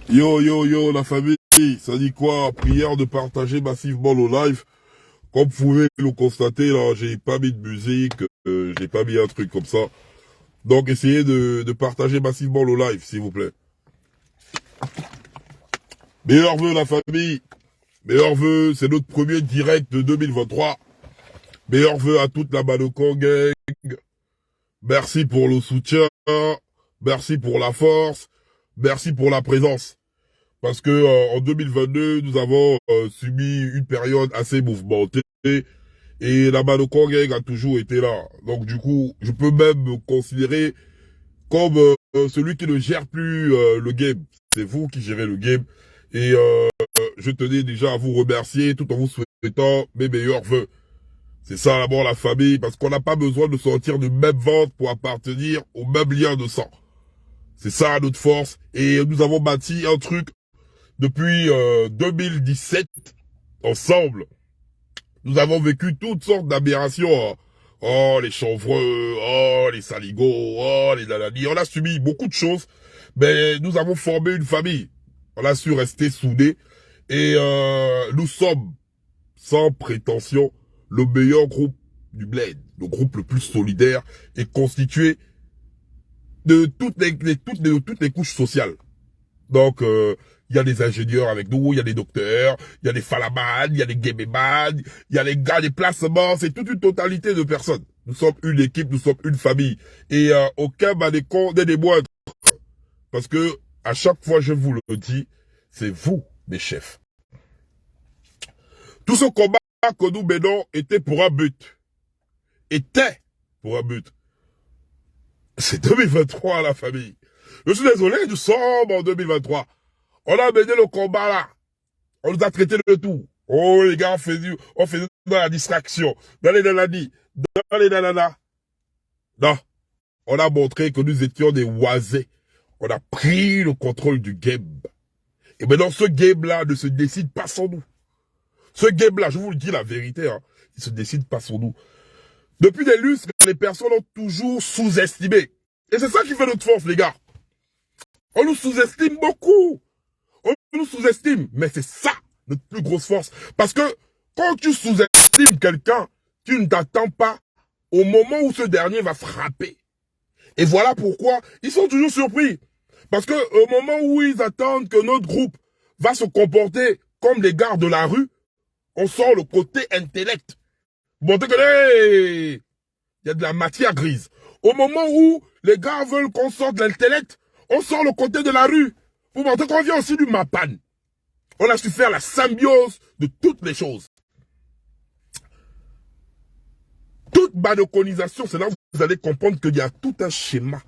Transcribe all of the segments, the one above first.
Yo, yo, yo, la famille, ça dit quoi? Prière de partager massivement le live. Comme vous pouvez le constater, là, j'ai pas mis de musique, j'ai pas mis un truc comme ça. Donc, essayez de partager massivement le live, s'il vous plaît. Meilleurs vœux, la famille. Meilleurs vœux, c'est notre premier direct de 2023. Meilleurs vœux à toute la Madokan gang. Merci pour le soutien. Merci pour la force. Merci pour la présence. Parce que en 2022, nous avons subi une période assez mouvementée et la Madokan Gang a toujours été là. Donc du coup, je peux même me considérer comme celui qui ne gère plus le game. C'est vous qui gérez le game. Et je tenais déjà à vous remercier tout en vous souhaitant mes meilleurs vœux. C'est ça d'abord la famille, parce qu'on n'a pas besoin de sortir du même ventre pour appartenir au même lien de sang. C'est ça notre force. Et nous avons bâti un truc depuis 2017, ensemble, nous avons vécu toutes sortes d'aberrations. Oh, les chanvreux, oh, les saligots, oh, les nanani. On a subi beaucoup de choses, mais nous avons formé une famille. On a su rester soudés. Et nous sommes, sans prétention, le meilleur groupe du bled. Le groupe le plus solidaire et constitué de toutes les couches sociales. Donc, il y a des ingénieurs avec nous, il y a des docteurs, il y a des falaman, il y a des gameman, il y a les gars des placements, c'est toute une totalité de personnes. Nous sommes une équipe, nous sommes une famille. Et aucun Madokan n'est des moindres. Parce que, à chaque fois, je vous le dis, c'est vous, mes chefs. Tout ce combat que nous menons était pour un but. Était pour un but. C'est 2023, la famille. Je suis désolé, nous sommes en 2023. On a mené le combat là. On nous a traité de tout. Oh, les gars, on faisait dans la distraction, dans les nanani, dans les nanana. Non. On a montré que nous étions des oisés. On a pris le contrôle du game. Et maintenant, ce game-là ne se décide pas sans nous. Ce game-là, je vous le dis la vérité, hein, il se décide pas sans nous. Depuis des lustres, les personnes ont toujours sous-estimé. Et c'est ça qui fait notre force, les gars. On nous sous-estime beaucoup. On nous sous-estime. Mais c'est ça, notre plus grosse force. Parce que quand tu sous-estimes quelqu'un, tu ne t'attends pas au moment où ce dernier va frapper. Et voilà pourquoi ils sont toujours surpris. Parce que au moment où ils attendent que notre groupe va se comporter comme les gars de la rue, on sort le côté intellect. Montrer que, hey, il y a de la matière grise. Au moment où les gars veulent qu'on sorte de l'intellect, on sort le côté de la rue. Pour montrer qu'on vient aussi du Mapan. On a su faire la symbiose de toutes les choses. Toute madokonisation, c'est là où vous allez comprendre qu'il y a tout un schéma.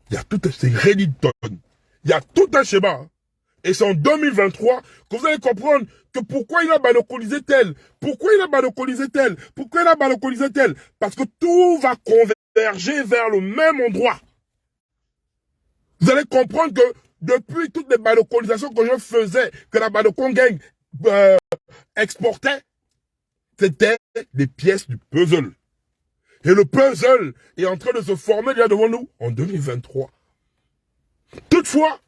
Il y a tout un... C'est Reddington. Il y a tout un schéma. Hein. Et c'est en 2023 que vous allez comprendre que pourquoi il a madokonisé tel. Pourquoi il a madokonisé tel. Pourquoi il a madokonisé tel. Parce que tout va converger vers le même endroit. Vous allez comprendre que depuis toutes les malocalisations que je faisais, que la Madokan Gang exportait, c'était des pièces du puzzle. Et le puzzle est en train de se former déjà devant nous en 2023. Toutefois,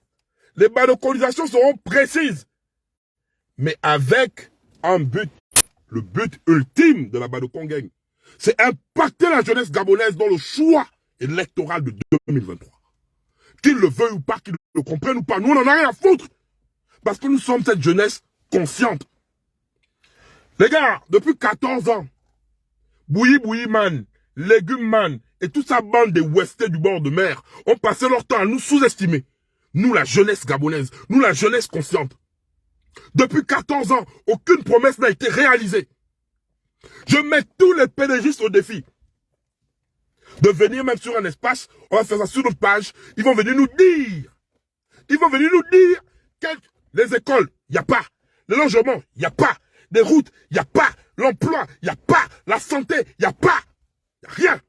les malocalisations seront précises, mais avec un but, le but ultime de la Madokan Gang, c'est impacter la jeunesse gabonaise dans le choix électoral de 2023. Qu'ils le veuillent ou pas, qu'ils le comprennent ou pas, nous on n'en a rien à foutre. Parce que nous sommes cette jeunesse consciente. Les gars, depuis 14 ans, Bouilli Bouilli Man, Légume Man et toute sa bande des Westés du bord de mer ont passé leur temps à nous sous-estimer. Nous, la jeunesse gabonaise, nous, la jeunesse consciente. Depuis 14 ans, aucune promesse n'a été réalisée. Je mets tous les PDGistes au défi de venir même sur un espace, on va faire ça sur notre page, ils vont venir nous dire, les écoles, il n'y a pas, le logement, il n'y a pas, les routes, il n'y a pas, l'emploi, il n'y a pas, la santé, il n'y a pas, il n'y a rien.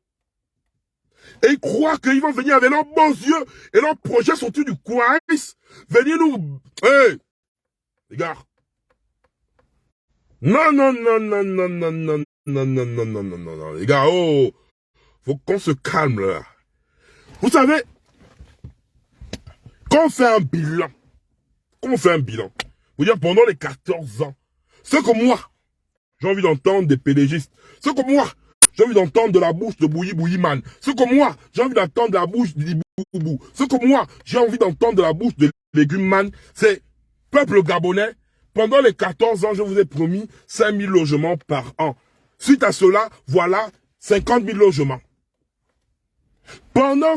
Et ils croient qu'ils vont venir avec leurs bons yeux et leurs projets sortis du coin, venir nous, hey, les gars. Non, non, non, non, non, non, non, non, non, non, non, non, non, non, les gars, oh. Faut qu'on se calme là. Vous savez, Quand on fait un bilan, vous dire pendant les 14 ans, ce que moi, j'ai envie d'entendre des PDGistes, ce que moi, j'ai envie d'entendre de la bouche de Bouilli Man, ce que moi, j'ai envie d'entendre de la bouche de Boubou, ce que moi, j'ai envie d'entendre de la bouche de Légumes Man, c'est peuple gabonais, pendant les 14 ans, je vous ai promis 5 000 logements par an. Suite à cela, voilà 50 000 logements. Pendant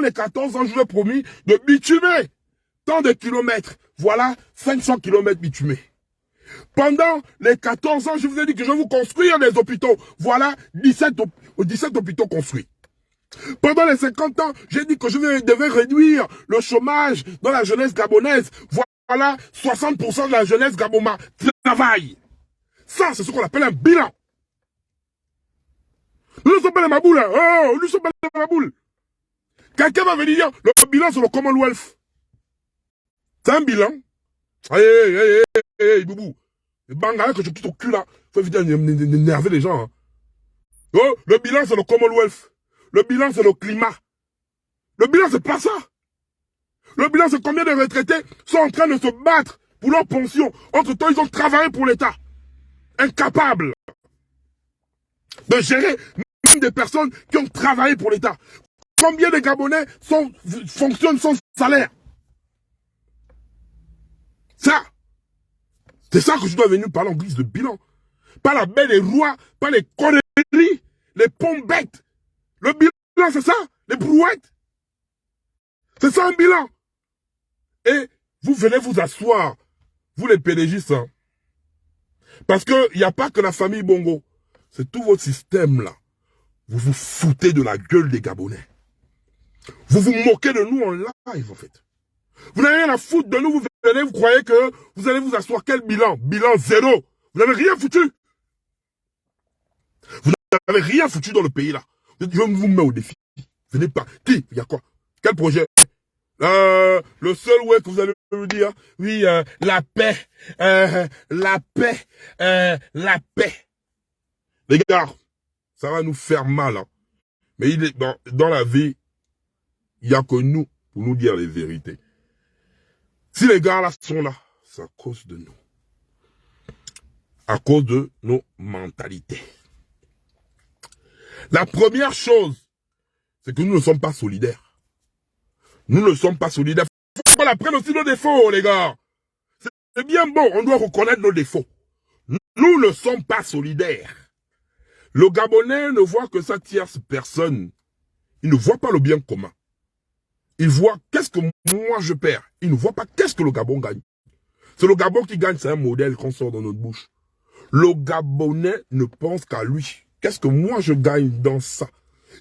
les 14 ans, je vous ai promis de bitumer tant de kilomètres. Voilà 500 kilomètres bitumés. Pendant les 14 ans, je vous ai dit que je vais vous construire des hôpitaux. Voilà 17 hôpitaux construits. Pendant les 50 ans, j'ai dit que je devais réduire le chômage dans la jeunesse gabonaise. Voilà 60% de la jeunesse gabonaise travaille. Ça, c'est ce qu'on appelle un bilan. Nous ne sommes pas les maboules. Hein. Oh, nous ne sommes pas les maboules. Quelqu'un va venir dire, le bilan sur le Commonwealth. C'est un bilan. Hey, boubou. Les bangalas que je quitte au cul là. Faut éviter d'énerver les gens. Hein. Oh, le bilan c'est le Commonwealth. Le bilan c'est le climat. Le bilan c'est pas ça. Le bilan c'est combien de retraités sont en train de se battre pour leur pension. Entre temps, ils ont travaillé pour l'État. Incapables de gérer même des personnes qui ont travaillé pour l'État. Combien de Gabonais fonctionnent sans salaire? Ça, c'est ça que je dois venir parler en guise de bilan. Pas la belle des rois, pas les conneries, les pompes bêtes. Le bilan, c'est ça, les brouettes. C'est ça un bilan. Et vous venez vous asseoir, vous les PDGistes, hein. Parce qu'il n'y a pas que la famille Bongo. C'est tout votre système là. Vous vous foutez de la gueule des Gabonais. Vous vous moquez de nous en live en fait. Vous n'avez rien à foutre de nous, vous venez, vous croyez que vous allez vous asseoir. Quel bilan? Bilan zéro. Vous n'avez rien foutu. Vous n'avez rien foutu dans le pays là. Je vous mets au défi. Venez pas. Qui? Il y a quoi? Quel projet? Le seul ouais que vous allez me dire, oui, la paix, la paix. Les gars, ça va nous faire mal. Hein. Mais il est dans la vie, il n'y a que nous pour nous dire les vérités. Si les gars là sont là, c'est à cause de nous. À cause de nos mentalités. La première chose, c'est que nous ne sommes pas solidaires. Nous ne sommes pas solidaires. Faut qu'on apprenne aussi nos défauts, les gars. C'est bien bon, on doit reconnaître nos défauts. Nous ne sommes pas solidaires. Le Gabonais ne voit que sa tierce personne. Il ne voit pas le bien commun. Il voit qu'est-ce que moi je perds. Il ne voit pas qu'est-ce que le Gabon gagne. C'est le Gabon qui gagne, c'est un modèle qu'on sort dans notre bouche. Le Gabonais ne pense qu'à lui. Qu'est-ce que moi je gagne dans ça?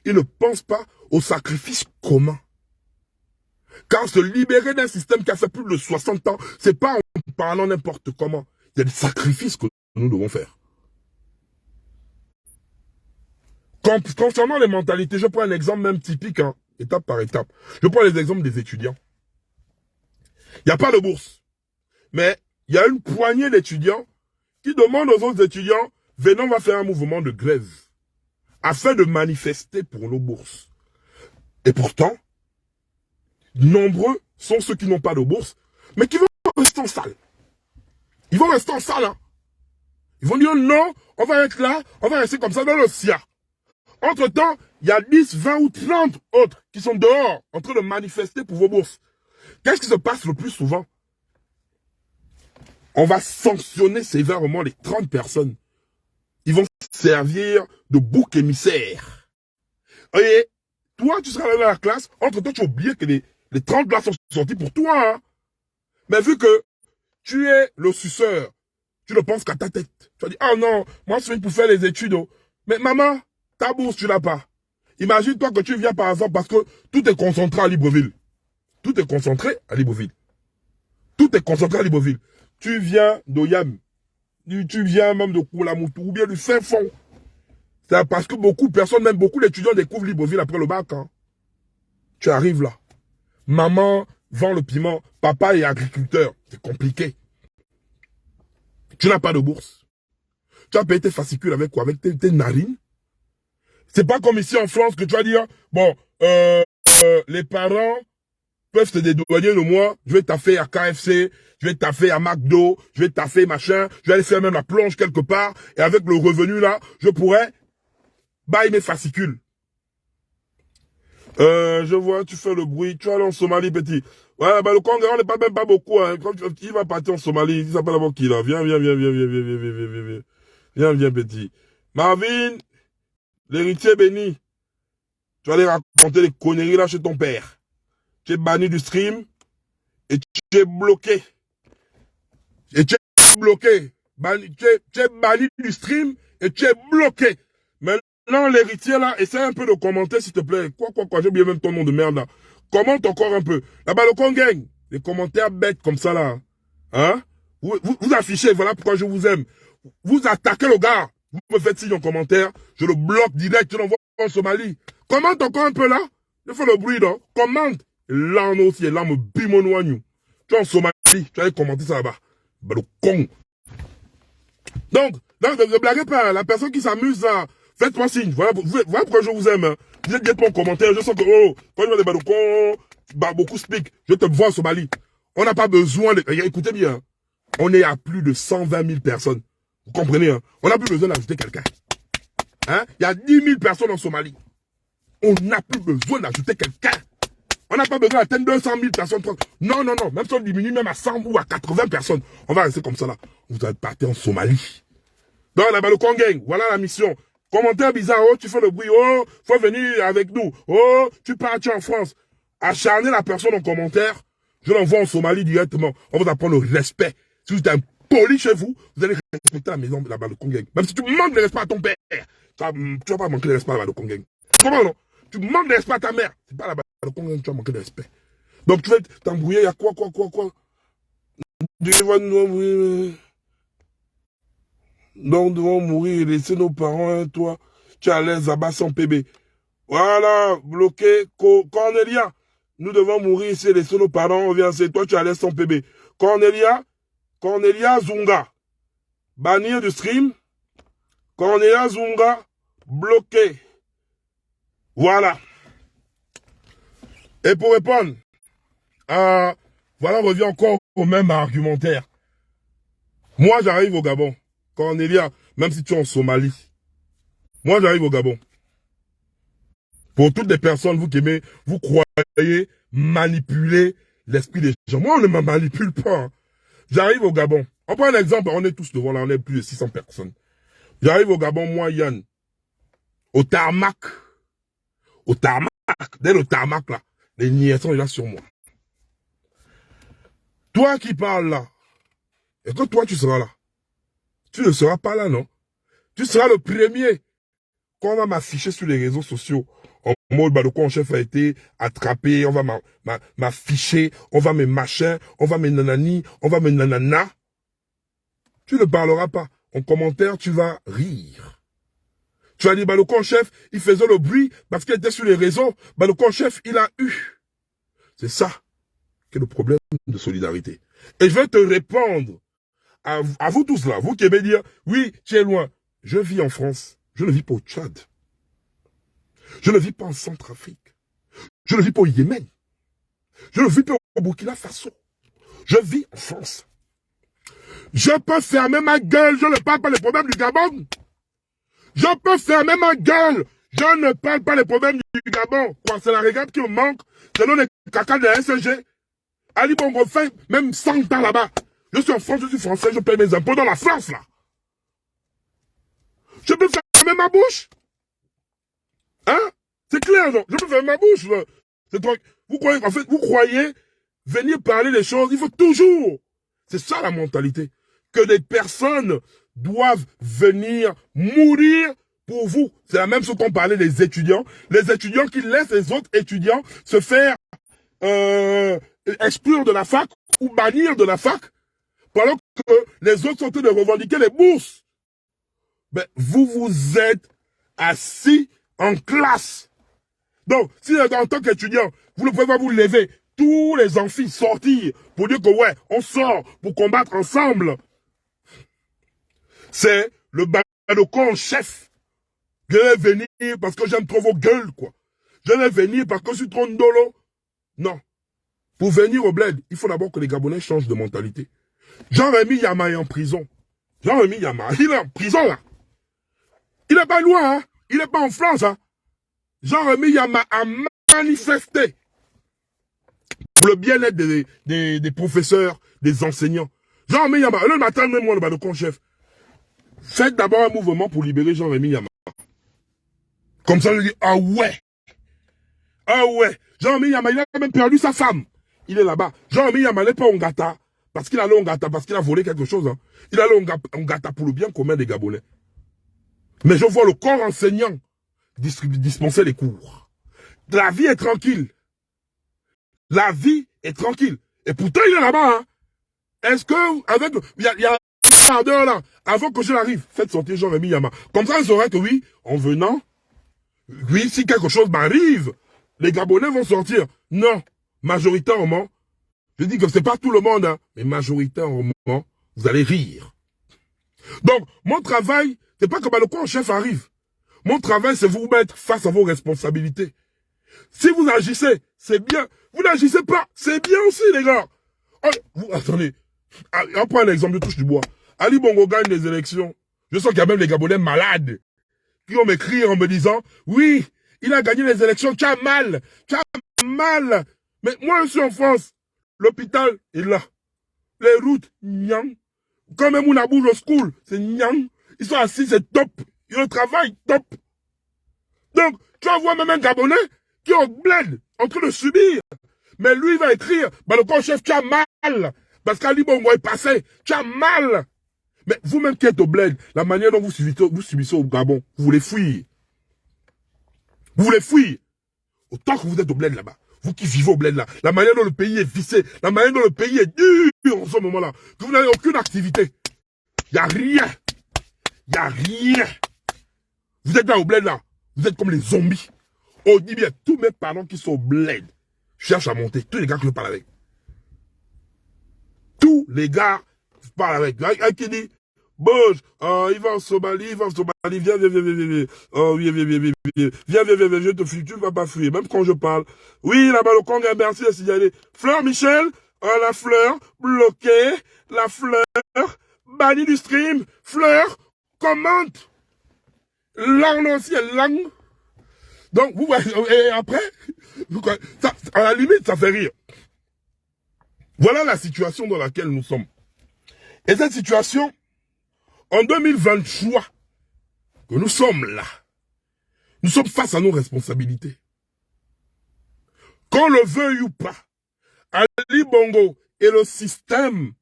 Il ne pense pas au sacrifice commun. Car se libérer d'un système qui a fait plus de 60 ans, c'est pas en parlant n'importe comment. Il y a des sacrifices que nous devons faire. Concernant les mentalités, je prends un exemple même typique, hein, étape par étape. Je prends les exemples des étudiants. Il n'y a pas de bourse. Mais il y a une poignée d'étudiants qui demandent aux autres étudiants, venons, on va faire un mouvement de grève afin de manifester pour nos bourses. Et pourtant, nombreux sont ceux qui n'ont pas de bourse, mais qui vont rester en salle. Ils vont rester en salle. Hein. Ils vont dire non, on va être là, on va rester comme ça dans le SIA. Entre-temps, il y a 10, 20 ou 30 autres qui sont dehors en train de manifester pour vos bourses. Qu'est-ce qui se passe le plus souvent? On va sanctionner sévèrement les 30 personnes. Ils vont servir de bouc émissaire. Et toi, tu seras là dans la classe. Entre-temps, tu as oublié que les 30 là sont sortis pour toi. Hein. Mais vu que tu es le suceur, tu ne penses qu'à ta tête. Tu vas dire, ah non, moi je suis venu pour faire les études. Oh. Mais maman, ta bourse, tu l'as pas. Imagine-toi que tu viens par exemple parce que tout est concentré à Libreville. Tout est concentré à Libreville. Tout est concentré à Libreville. Tu viens d'Oyam. Tu viens même de Koulamoutou ou bien du Saint-Fond. C'est parce que beaucoup de personnes, même beaucoup d'étudiants découvrent Libreville après le bac. Hein. Tu arrives là. Maman vend le piment. Papa est agriculteur. C'est compliqué. Tu n'as pas de bourse. Tu as payé tes fascicules avec quoi? Avec tes narines. C'est pas comme ici en France que tu vas dire, bon, les parents peuvent se dédouaner de moi, je vais taffer à KFC, je vais taffer à McDo, je vais taffer machin, je vais aller faire même la plonge quelque part, et avec le revenu là, je pourrais bailler mes fascicules. Je vois, tu fais le bruit, tu vas aller en Somalie, petit. Ouais, bah le Congo, on n'est pas même pas beaucoup, hein. Quand il va partir en Somalie, il s'appelle d'abord qui là? Viens, viens, petit. Marvin, l'héritier béni. Tu vas aller raconter les conneries là chez ton père. Tu es banni du stream et tu es bloqué. Et tu es bloqué. Tu es banni du stream et tu es bloqué. Maintenant, l'héritier là, essaie un peu de commenter s'il te plaît. Quoi, j'ai oublié même ton nom de merde là. Commente encore un peu. Là-bas, le Congang, les commentaires bêtes comme ça là. Hein? Vous affichez, voilà pourquoi je vous aime. Vous attaquez le gars. Vous me faites signe en commentaire. Je le bloque direct, je l'envoie en Somalie. Commente encore un peu là. Je fais le bruit là. Commente. Là, on aussi, là, me bimonoigne. Tu es en Somalie. Tu vas aller commenter ça là-bas. Bah, le con. Donc, ne blaguez pas. La personne qui s'amuse là, faites-moi signe. Voilà pourquoi je vous aime. Hein. Vous êtes mon commentaire. Je sens que, quand je vois des balocons, beaucoup speak. Je te vois en Somalie. On n'a pas besoin de... Écoutez bien. On est à plus de 120 000 personnes. Vous comprenez, hein? On n'a plus besoin d'ajouter quelqu'un. Hein? Il y a 10 000 personnes en Somalie. On n'a plus besoin d'ajouter quelqu'un. On n'a pas besoin d'atteindre 200 000 personnes. Non. Même si on diminue même à 100 ou à 80 personnes, on va rester comme ça là. Vous allez partir en Somalie. Donc là-bas, le Congang, voilà la mission. Commentaire bizarre, tu fais le bruit, faut venir avec nous. Tu pars en France. Acharnez la personne en commentaire. Je l'envoie en Somalie directement. On va apprendre le respect. Si vous êtes impoli chez vous, vous allez respecter la maison là-bas, le Congang. Même si tu manques de respect à ton père, tu vas pas manquer de respect là-bas, le Congang. Comment non? Tu manques de respect à ta mère. C'est pas là-bas, le Congang, tu vas manquer de respect. Donc tu vas t'embrouiller, il y a quoi? Donc, nous devons mourir et laisser nos parents, hein, toi. Tu es à l'aise là-bas sans PB. Voilà, bloqué. Cornelia, nous devons mourir ici et laisser nos parents. On vient, c'est toi, tu es à l'aise sans PB. Cornelia Zunga. Bannir du stream. Cornelia Zunga, bloqué. Voilà. Et pour répondre, voilà, on revient encore au même argumentaire. Moi, j'arrive au Gabon. Cornelia, même si tu es en Somalie, moi j'arrive au Gabon. Pour toutes les personnes, vous qui aimez, vous croyez manipuler l'esprit des gens. Moi, on ne me manipule pas. Hein. J'arrive au Gabon. On prend un exemple, on est tous devant là, on est plus de 600 personnes. J'arrive au Gabon, moi, Yann, au tarmac. Au tarmac, dès le tarmac là, les niais sont déjà sur moi. Toi qui parles là, et quand toi tu seras là, tu ne seras pas là, non? Tu seras le premier qu'on va m'afficher sur les réseaux sociaux. En mode, le con chef a été attrapé, on va m'afficher, on va me machin, on va me nanani, on va me nanana. Tu ne parleras pas. En commentaire, tu vas rire. Tu vas dire, le con chef, il faisait le bruit parce qu'il était sur les réseaux. Le con chef, il a eu. C'est ça qui est le problème de solidarité. Et je vais te répondre. À vous tous là, vous qui aimez dire, oui, tu es loin. Je vis en France. Je ne vis pas au Tchad. Je ne vis pas en Centrafrique. Je ne vis pas au Yémen. Je ne vis pas au Burkina Faso. Je vis en France. Je peux fermer ma gueule. Je ne parle pas des problèmes du Gabon. Je peux fermer ma gueule. Je ne parle pas des problèmes du Gabon. Quoi, c'est la régate qui me manque. C'est le caca de la SG. Ali Bongo fait même 100 ans là-bas. Je suis en France, je suis français, je paye mes impôts dans la France, là. Je peux fermer ma bouche? Hein? C'est clair, non? Je peux fermer ma bouche, là. Vous croyez venir parler des choses, il faut toujours. C'est ça la mentalité. Que des personnes doivent venir mourir pour vous. C'est la même chose qu'on parlait des étudiants. Les étudiants qui laissent les autres étudiants se faire exclure de la fac ou bannir de la fac. Pendant que les autres sont en train de revendiquer les bourses. Ben, vous êtes assis en classe. Donc, si en tant qu'étudiant, vous ne pouvez pas vous lever, tous les amphis sortir pour dire que ouais, on sort pour combattre ensemble. C'est le balocon chef. Je vais venir parce que j'aime trop vos gueules, quoi. Je vais venir parce que je suis trop ndolo. Non. Pour venir au bled, il faut d'abord que les Gabonais changent de mentalité. Jean-Rémy Yama est en prison. Jean-Rémy Yama, il est en prison là. Il n'est pas loin, hein. Il n'est pas en France, hein. Jean-Rémy Yama a manifesté pour le bien-être des professeurs, des enseignants. Jean-Rémy Yama, le matin même moi, le balcon chef. Faites d'abord un mouvement pour libérer Jean-Rémy Yama. Comme ça, je dis, ah ouais. Ah ouais. Jean-Rémy Yama, il a même perdu sa femme. Il est là-bas. Jean-Rémy Yama n'est pas en Ngata. Parce qu'il allait en Ngata, parce qu'il a volé quelque chose. Hein. Il allait en Ngata pour le bien commun des Gabonais. Mais je vois le corps enseignant dispenser les cours. La vie est tranquille. La vie est tranquille. Et pourtant, il est là-bas. Hein. Est-ce que, avec, il y a un quart d'heure là, avant que je l'arrive, faites sortir Jean-Rémy Yama. Comme ça, on saurait que oui, en venant, oui, si quelque chose m'arrive, les Gabonais vont sortir. Non, majoritairement, je dis que c'est pas tout le monde, hein, mais majoritairement, vous allez rire. Donc, mon travail, c'est pas que le coin chef arrive. Mon travail, c'est vous mettre face à vos responsabilités. Si vous agissez, c'est bien. Vous n'agissez pas, c'est bien aussi, les gars. Oh, attendez, on prend un exemple, je touche du bois. Ali Bongo gagne les élections. Je sens qu'il y a même les Gabonais malades qui vont m'écrire en me disant, oui, il a gagné les élections, tu as mal. Mais moi, je suis en France. L'hôpital est là. Les routes, nyang. Quand même, on a bougé au school, c'est nyang. Ils sont assis, c'est top. Ils travaillent, top. Donc, tu vas voir même un Gabonais qui est au bled, en train de subir. Mais lui, il va écrire, le corps chef, tu as mal. Parce qu'Ali Bongo est passé, tu as mal. Mais vous-même qui êtes au bled, la manière dont vous subissez au Gabon, vous voulez fuir. Vous voulez fuir. Autant que vous êtes au bled là-bas. Vous qui vivez au bled là, la manière dont le pays est vissé, la manière dont le pays est dur en ce moment-là, que vous n'avez aucune activité. Il n'y a rien. Il n'y a rien. Vous êtes là au bled là. Vous êtes comme les zombies. On dit bien, tous mes parents qui sont au bled, je cherche à monter. Tous les gars que je parle avec. Tous les gars que je parle avec. Un qui dit, Boj, il va en Somalie, viens. Oh, viens, je te fuis, tu ne vas pas fuir, même quand je parle. Oui, là-bas, le Congo, merci de signaler. Fleur Michel, la fleur, bloquée, la fleur, bannie du stream, fleur, commente. Langue aussi, langue. Donc, vous voyez, et après, ça, à la limite, ça fait rire. Voilà la situation dans laquelle nous sommes. Et cette situation, en 2023, que nous sommes là, nous sommes face à nos responsabilités. Qu'on le veuille ou pas, Ali Bongo et le système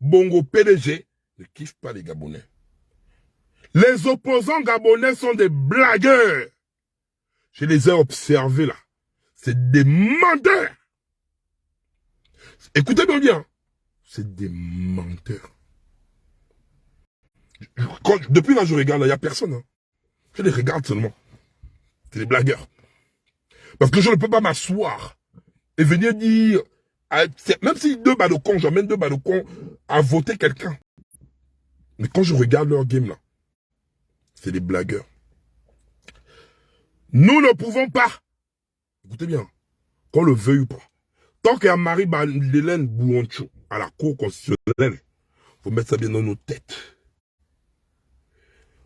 Bongo PDG ne kiffent pas les Gabonais. Les opposants gabonais sont des blagueurs. Je les ai observés là. C'est des menteurs. Écoutez bien. C'est des menteurs. Depuis là, je regarde, il n'y a personne. Hein. Je les regarde seulement. C'est des blagueurs. Parce que je ne peux pas m'asseoir et venir dire, même si j'emmène deux balcons à voter quelqu'un. Mais quand je regarde leur game là, c'est des blagueurs. Nous ne pouvons pas, écoutez bien, qu'on le veuille ou pas, tant qu'il y a Marie-Madeleine Bouoncho à la Cour constitutionnelle, il faut mettre ça bien dans nos têtes.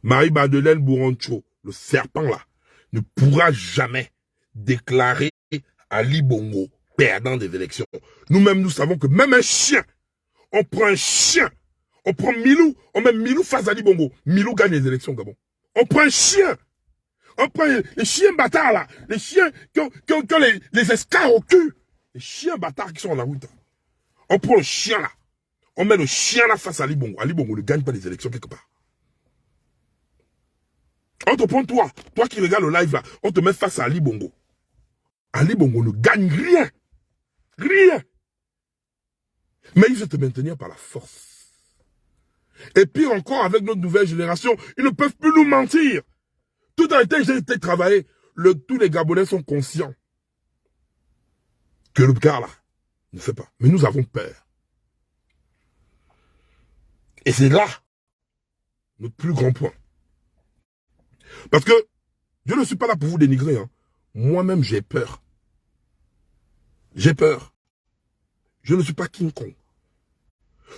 Marie-Madeleine Bouoncho, le serpent là, ne pourra jamais déclarer Ali Bongo perdant des élections. Nous-mêmes, nous savons que même un chien, on prend un chien, on prend Milou, on met Milou face à Ali Bongo. Milou gagne les élections au Gabon. On prend un chien. On prend les chiens bâtards là, les chiens qui ont les escarres au cul. Les chiens bâtards qui sont en la route. On prend le chien là. On met le chien là face à Ali Bongo. Ali Bongo ne gagne pas les élections quelque part. On te prend toi qui regardes le live là, on te met face à Ali Bongo. Ali Bongo ne gagne rien. Rien. Mais il veut te maintenir par la force. Et pire encore, avec notre nouvelle génération, ils ne peuvent plus nous mentir. Tout a été travaillé. Tous les Gabonais sont conscients que le gars là ne fait pas. Mais nous avons peur. Et c'est là notre plus grand point. Parce que je ne suis pas là pour vous dénigrer. Hein. Moi-même, j'ai peur. J'ai peur. Je ne suis pas King Kong.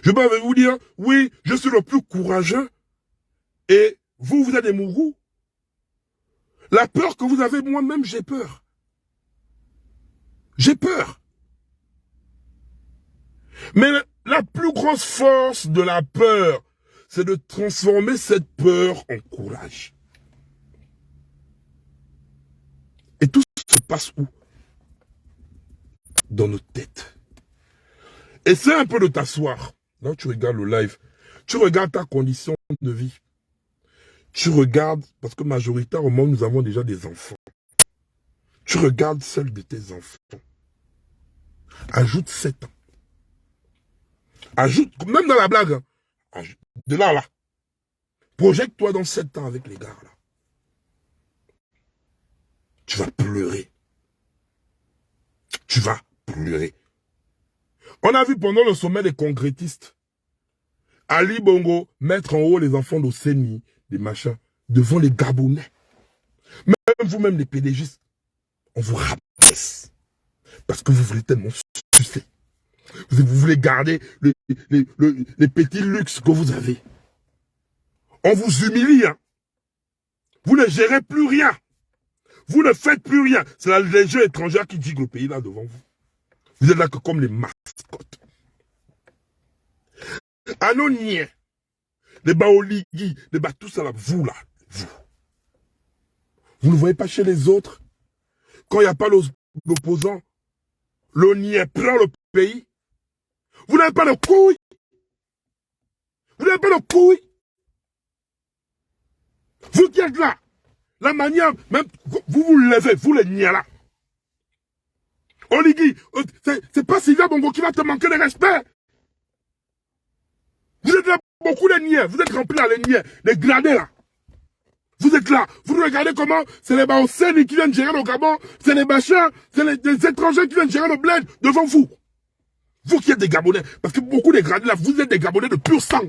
Je peux vous dire, oui, je suis le plus courageux et vous, vous êtes des mourous. La peur que vous avez, moi-même, j'ai peur. J'ai peur. Mais la plus grosse force de la peur, c'est de transformer cette peur en courage. Et tout se passe où? Dans nos têtes. Essaie un peu de t'asseoir. Là, tu regardes le live. Tu regardes ta condition de vie. Tu regardes, parce que majoritairement, nous avons déjà des enfants. Tu regardes celle de tes enfants. Ajoute 7 ans. Ajoute, même dans la blague, hein, de là à là. Projette-toi dans 7 ans avec les gars là. Tu vas pleurer. Tu vas pleurer. On a vu pendant le sommet des concrétistes, Ali Bongo mettre en haut les enfants d'Océanie, des machins, devant les Gabonais. Même vous-même, les PDGistes, on vous rabaisse. Parce que vous voulez tellement sucer. Vous voulez garder les petits luxes que vous avez. On vous humilie. Hein. Vous ne gérez plus rien. Vous ne faites plus rien. C'est la légion étrangère qui dit le pays là devant vous. Vous êtes là que comme les mascottes. Anoniens, les baoligui, les tout ça là, vous là, vous. Vous ne voyez pas chez les autres. Quand il n'y a pas l'opposant, l'onien prend le pays. Vous n'avez pas de couilles. Vous n'avez pas de couilles. Vous qui êtes là, la manière, même, vous vous levez, vous les niais là. Oligui, c'est pas Sylvia Bongo qui va te manquer de respect. Vous êtes là, beaucoup les niais, vous êtes remplis là, les niais, les gradés là. Vous êtes là, vous regardez comment c'est les Baosséni qui viennent gérer le Gabon, c'est les machins, c'est les étrangers qui viennent gérer le bled devant vous. Vous qui êtes des Gabonais, parce que beaucoup des gradés là, vous êtes des Gabonais de pur sang.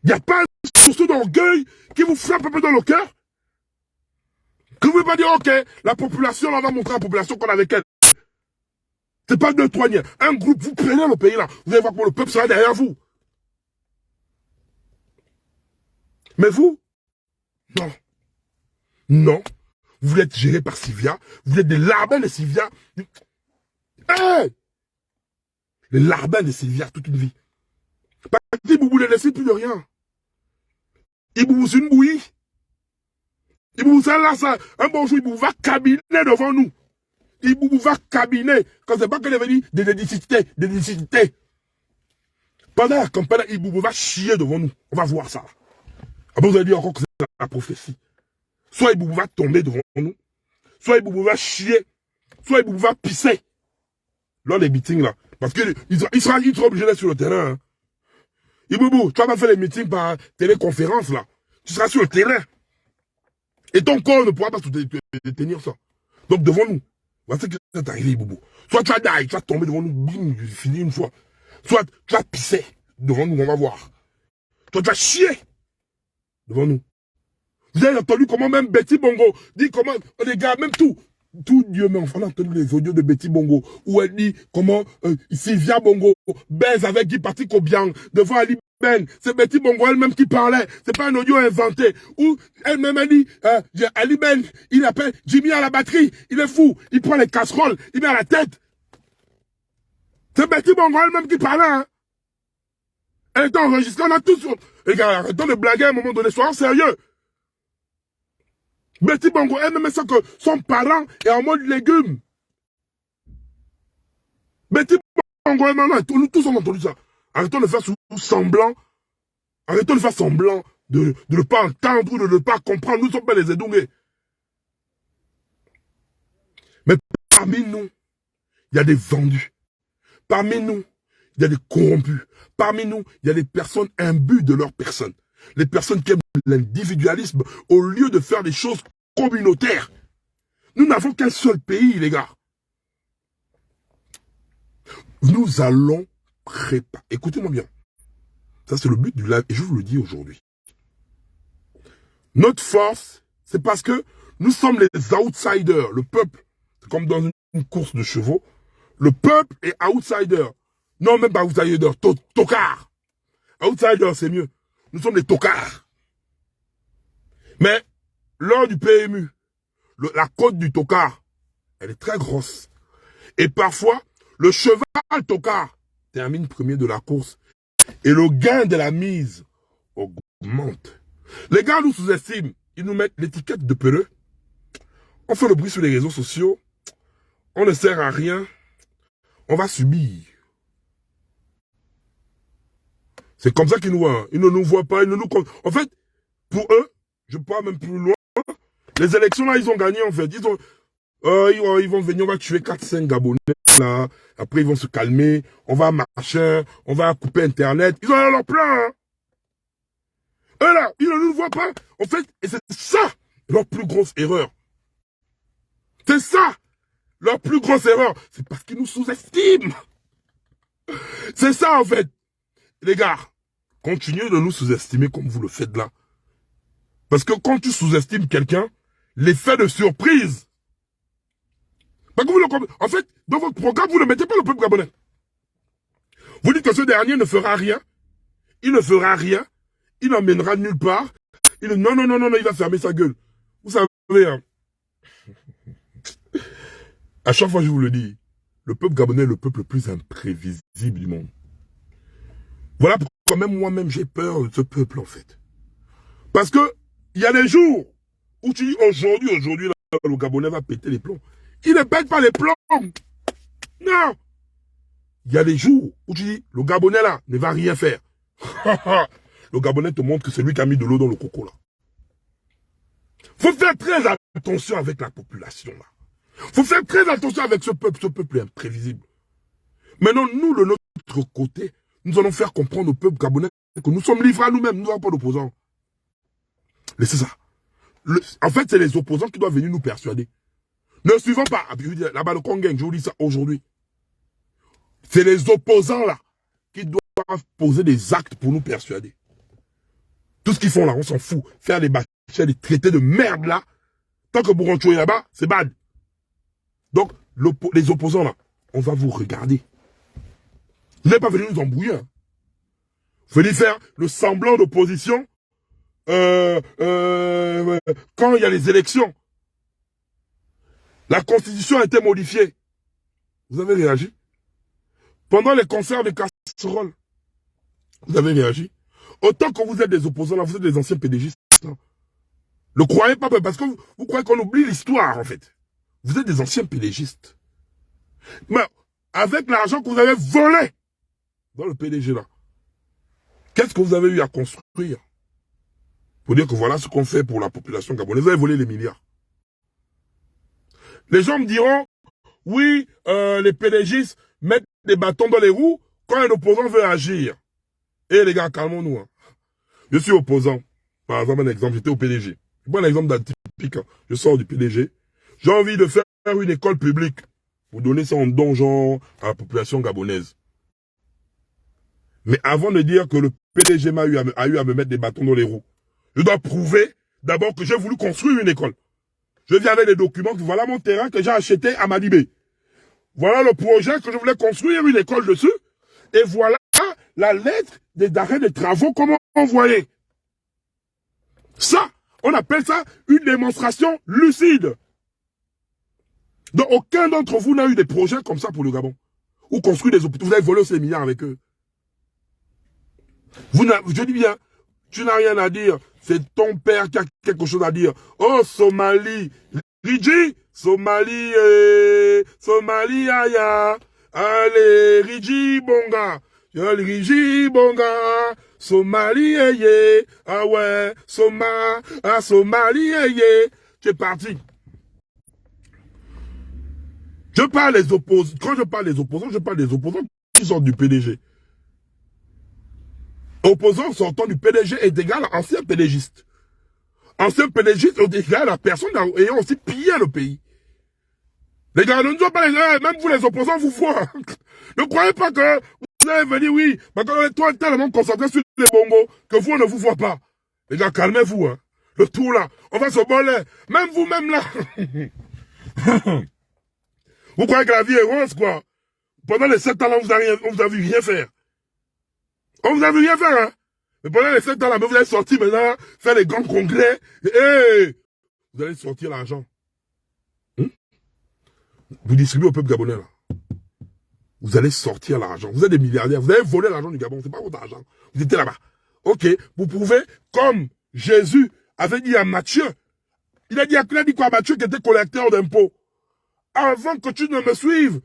Il n'y a pas un sursaut d'orgueil qui vous frappe un peu dans le cœur. Que vous ne pouvez pas dire, ok, la population, on va montrer à la population qu'on a avec elle. C'est pas 2-3 niais. Un groupe, vous prenez le pays là. Vous allez voir comment le peuple sera derrière vous. Mais vous, non. Non. Vous êtes géré par Sylvia. Vous êtes des larbins de Sylvia. Hey! Les larbins de Sylvia toute une vie. Parce que Iboubou ne laisse plus de rien. Iboubou, c'est une bouillie. Iboubou, ça là, ça. Un bon jour, Iboubou va cabiner devant nous. Iboubou va cabiner. Quand c'est pas qu'elle avait dit des nécessités. Pendant la campagne, Iboubou va chier devant nous. On va voir ça. Après, vous allez dire encore que c'est la prophétie. Soit Iboubou va tomber devant nous. Soit Iboubou va chier. Soit Iboubou va pisser. Lors des meetings là. Parce qu'il sera obligé d'être sur le terrain. Hein. Iboubou, tu vas pas faire les meetings par téléconférence là. Tu seras sur le terrain. Et ton corps ne pourra pas tenir ça. Donc devant nous. Voici ce qui est arrivé, Iboubou. Soit tu vas tomber devant nous, bim, fini une fois. Soit tu vas pisser devant nous, on va voir. Soit tu vas chier devant nous. Vous avez entendu comment même Betty Bongo dit comment, les gars, même tout Dieu, mais on a entendu les audios de Betty Bongo, où elle dit comment Sylvia Bongo baise avec Guy Patrick Obiang devant Ali Ben. C'est Betty Bongo elle-même qui parlait. C'est pas un audio inventé. Où elle-même a dit, Ali Ben, il appelle Jimmy à la batterie. Il est fou. Il prend les casseroles. Il met à la tête. C'est Betty Bongo elle-même qui parlait. Hein. Elle est enregistrée. On a tous... Les gars, arrêtons de blaguer à un moment donné. Soyons sérieux. Betty Bongo, elle-même sait que son parent est en mode légumes. Betty Bongo, nous tous on a entendu ça. Arrêtons de faire semblant. Arrêtons de faire semblant de ne pas entendre ou de ne pas comprendre. Nous ne sommes pas les Edongé. Mais parmi nous, il y a des vendus. Parmi nous, il y a des corrompus. Parmi nous, il y a des personnes imbues de leur personne. Les personnes qui aiment l'individualisme au lieu de faire des choses communautaires. Nous n'avons qu'un seul pays, les gars. Nous allons préparer. Écoutez-moi bien. Ça, c'est le but du live et je vous le dis aujourd'hui. Notre force, c'est parce que nous sommes les outsiders. Le peuple, c'est comme dans une course de chevaux. Le peuple est outsider. Non, même pas outsider, tocard. Outsider, c'est mieux. Nous sommes des tocards. Mais, lors du PMU, la côte du tocard, elle est très grosse. Et parfois, le cheval tocard termine premier de la course. Et le gain de la mise augmente. Les gars nous sous-estiment. Ils nous mettent l'étiquette de peureux. On fait le bruit sur les réseaux sociaux. On ne sert à rien. On va subir. C'est comme ça qu'ils nous voient. Ils ne nous voient pas. Ils ne nous... En fait, pour eux, je pars même plus loin. Les élections là, ils ont gagné en fait. Ils vont venir, on va tuer 4-5 Gabonais là. Après, ils vont se calmer. On va marcher. On va couper Internet. Ils ont leur plan. Hein. Eux là, ils ne nous voient pas. En fait, et c'est ça leur plus grosse erreur. C'est ça leur plus grosse erreur. C'est parce qu'ils nous sous-estiment. C'est ça en fait. Les gars, continuez de nous sous-estimer comme vous le faites là. Parce que quand tu sous-estimes quelqu'un, l'effet de surprise. Parce que en fait, dans votre programme, vous ne mettez pas le peuple gabonais. Vous dites que ce dernier ne fera rien. Il ne fera rien. Il n'emmènera nulle part. Non, il va fermer sa gueule. Vous savez, hein. À chaque fois, je vous le dis, le peuple gabonais est le peuple le plus imprévisible du monde. Voilà pourquoi même moi-même, j'ai peur de ce peuple, en fait. Parce que, il y a des jours où tu dis, aujourd'hui, le Gabonais va péter les plombs. Il ne pète pas les plombs. Non. Il y a des jours où tu dis, le Gabonais, là, ne va rien faire. Le Gabonais te montre que c'est lui qui a mis de l'eau dans le coco, là. Faut faire très attention avec la population, là. Faut faire très attention avec ce peuple est imprévisible. Maintenant, nous, de notre côté, nous allons faire comprendre au peuple gabonais que nous sommes livrés à nous-mêmes, nous n'avons pas d'opposants. Laissez ça. En fait, c'est les opposants qui doivent venir nous persuader. Ne suivons pas, là-bas le Congang, je vous dis ça aujourd'hui. C'est les opposants là qui doivent poser des actes pour nous persuader. Tout ce qu'ils font là, on s'en fout. Faire des bâtiments, des traités de merde là, tant que vous rentrez là-bas, c'est bad. Donc, les opposants là, on va vous regarder. Vous n'êtes pas venu nous embrouiller. Hein. Vous venez faire le semblant d'opposition quand il y a les élections. La Constitution a été modifiée. Vous avez réagi. Pendant les concerts de casseroles, vous avez réagi. Autant que vous êtes des opposants, là, vous êtes des anciens PDGistes. Ne croyez pas, parce que vous croyez qu'on oublie l'histoire, en fait. Vous êtes des anciens PDGistes. Mais avec l'argent que vous avez volé dans le PDG, là, qu'est-ce que vous avez eu à construire? Pour dire que voilà ce qu'on fait pour la population gabonaise. Vous avez volé les milliards. Les gens me diront, oui, les PDGistes mettent des bâtons dans les roues quand un opposant veut agir. Et les gars, calmons-nous. Hein. Je suis opposant. Par exemple, un exemple, j'étais au PDG. Je prends un exemple atypique. Hein. Je sors du PDG. J'ai envie de faire une école publique pour donner ça en donjon à la population gabonaise. Mais avant de dire que le PDG a eu à me mettre des bâtons dans les roues, je dois prouver d'abord que j'ai voulu construire une école. Je viens avec des documents, voilà mon terrain que j'ai acheté à Malibé. Voilà le projet que je voulais construire une école dessus. Et voilà la lettre d'arrêt de travaux qu'on m'a envoyée. Ça, on appelle ça une démonstration lucide. Donc aucun d'entre vous n'a eu des projets comme ça pour le Gabon. Ou construire des hôpitaux. Vous avez volé ces milliards avec eux. Je dis bien, tu n'as rien à dire. C'est ton père qui a quelque chose à dire. Oh, Somalie. Riji, Somalie, Somalie, aya. Allez, Riji, bonga. Riji, bonga. Somalie, aye. Ah ouais, Somalie, aye. Tu es parti. Je parle des opposants. Quand je parle des opposants, je parle des opposants qui sortent du PDG. Opposant sortant du PDG est égal à ancien PDGiste. Ancien PDGiste est égal à personne ayant aussi pillé le pays. Les gars, ne nous ont pas les gens, même vous les opposants vous voient. Ne croyez pas que vous allez venir, oui, maintenant on est toi tellement concentré sur les bongos que vous on ne vous voit pas. Les gars, calmez-vous, hein. Le tout là, on va se voler. Même vous-même là. Vous croyez que la vie est rose, quoi? pendant les 7 ans là, on vous a vu rien faire. On vous a vu rien faire, hein. Mais pendant les 7 ans là, vous allez sortir maintenant, faire les grands congrès, et vous allez sortir l'argent. Vous distribuez au peuple gabonais là. Vous allez sortir l'argent. Vous êtes des milliardaires. Vous avez volé l'argent du Gabon. C'est pas votre argent. Vous étiez là-bas. Ok. Vous pouvez, comme Jésus avait dit à Matthieu. Il a dit quoi à Matthieu qui était collecteur d'impôts. Avant que tu ne me suives,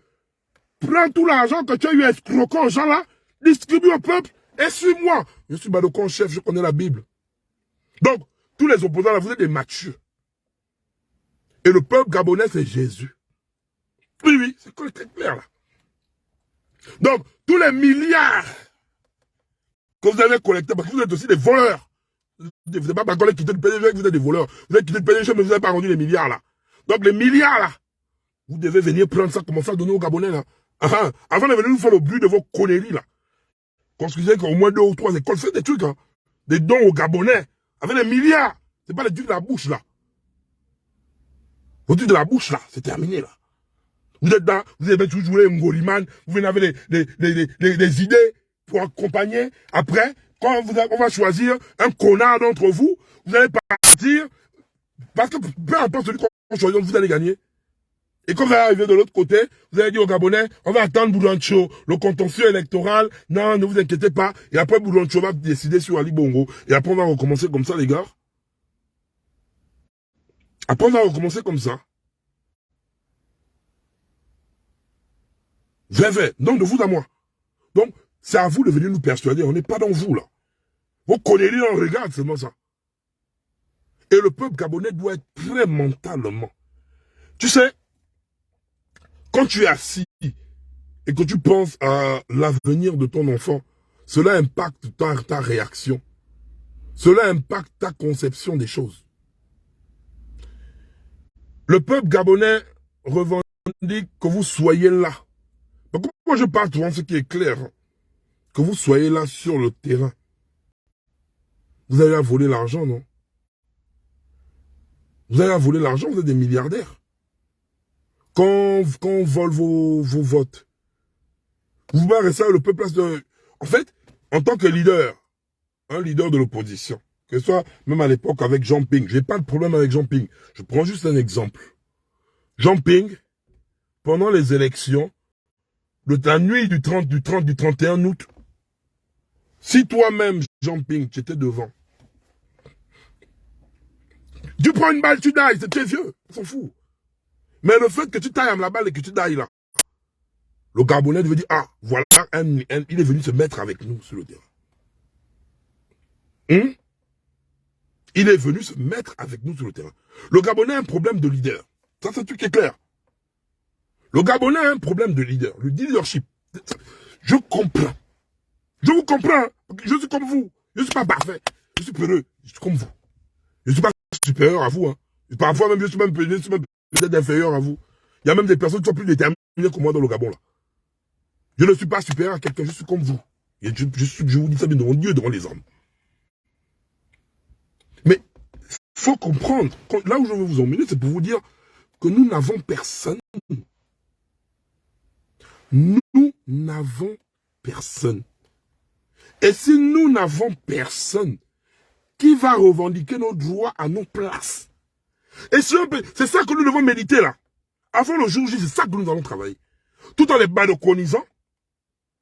prends tout l'argent que tu as eu escroquant aux gens là, distribue au peuple et suis-moi. Je suis Badokon chef, je connais la Bible. Donc, tous les opposants là, vous êtes des Matthieu. Et le peuple gabonais, c'est Jésus. Oui, oui, c'est très clair là. Donc, tous les milliards que vous avez collectés, parce que vous êtes aussi des voleurs. Vous n'êtes pas encore quitté le PDG, vous êtes des voleurs. Vous avez quitté le PDG, mais vous n'avez pas rendu les milliards là. Donc, les milliards là, vous devez venir prendre ça, commencer à donner aux Gabonais là. Avant de venir nous faire le but de vos conneries là. Construisez qu'au moins 2 ou 3 écoles, faites des trucs, hein. Des dons aux Gabonais. Avec les milliards. C'est pas les trucs de la bouche là. Les trucs de la bouche là, c'est terminé là. Vous êtes là, vous avez toujours joué Ngoliman, vous venez avec des idées pour accompagner. Après, quand on va choisir un connard d'entre vous, vous allez partir, parce que peu importe celui qu'on choisit, vous allez gagner. Et quand vous allez arriver de l'autre côté, vous allez dire aux Gabonais, on va attendre Boulancho, le contentieux électoral, non, ne vous inquiétez pas. Et après, Boulancho va décider sur Ali Bongo. Et après, on va recommencer comme ça, les gars. Après, on va recommencer comme ça. Vrai. Donc, de vous à moi. Donc, c'est à vous de venir nous persuader. On n'est pas dans vous, là. Vous connaissez, on regarde seulement ça. Et le peuple gabonais doit être très mentalement. Tu sais, quand tu es assis et que tu penses à l'avenir de ton enfant, cela impacte ta réaction. Cela impacte ta conception des choses. Le peuple gabonais revendique que vous soyez là. Donc, moi, je parle souvent ce qui est clair. Que vous soyez là sur le terrain. Vous allez à voler l'argent, non? Vous allez à voler l'argent, vous êtes des milliardaires. Quand on vole vos votes, vous barrez ça, le peuple place de... En fait, en tant que leader, un leader de l'opposition, que ce soit même à l'époque avec Jean Ping, j'ai pas de problème avec Jean Ping. Je prends juste un exemple. Jean Ping, pendant les élections, la nuit du 31 août, si toi-même, Jean Ping, tu étais devant, tu prends une balle, tu dailles, c'est très vieux, on s'en fout. Mais le fait que tu tailles la balle et que tu dailles là, le Gabonais devait dire, ah, voilà, il est venu se mettre avec nous sur le terrain. Il est venu se mettre avec nous sur le terrain. Le Gabonais a un problème de leader. Ça, c'est un truc qui est clair. Le Gabonais a un problème de leader. Le leadership. Je comprends. Je vous comprends. Je suis comme vous. Je ne suis pas parfait. Je suis peureux. Je suis comme vous. Je ne suis pas supérieur à vous. Hein. Parfois même, je suis même peut-être inférieur à vous. Il y a même des personnes qui sont plus déterminées que moi dans le Gabon. Là. Je ne suis pas supérieur à quelqu'un. Je suis comme vous. Et je vous dis ça bien devant Dieu, devant les hommes. Mais il faut comprendre. Là où je veux vous emmener, c'est pour vous dire que nous n'avons personne. Nous n'avons personne. Et si nous n'avons personne, qui va revendiquer nos droits à nos places? Et si c'est ça que nous devons méditer là. Avant le jour J, c'est ça que nous allons travailler. Tout en les badoconisant,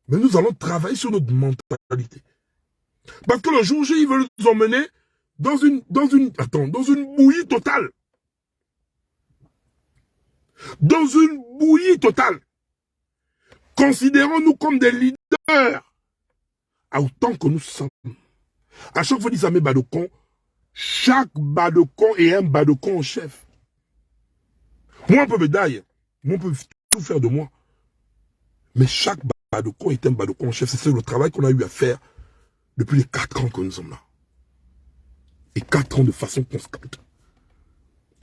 mais nous allons travailler sur notre mentalité. Parce que le jour J, il veut nous emmener dans une bouillie totale. Dans une bouillie totale. Considérons-nous comme des leaders. Autant que nous sommes. À chaque fois, Issamé Badokon, chaque Badokon est un Badokon en chef. Moi, on peut me dailler. Moi, on peut tout faire de moi. Mais chaque Badokon est un Badokon en chef. C'est le travail qu'on a eu à faire depuis les 4 ans que nous sommes là. Et 4 ans de façon constante.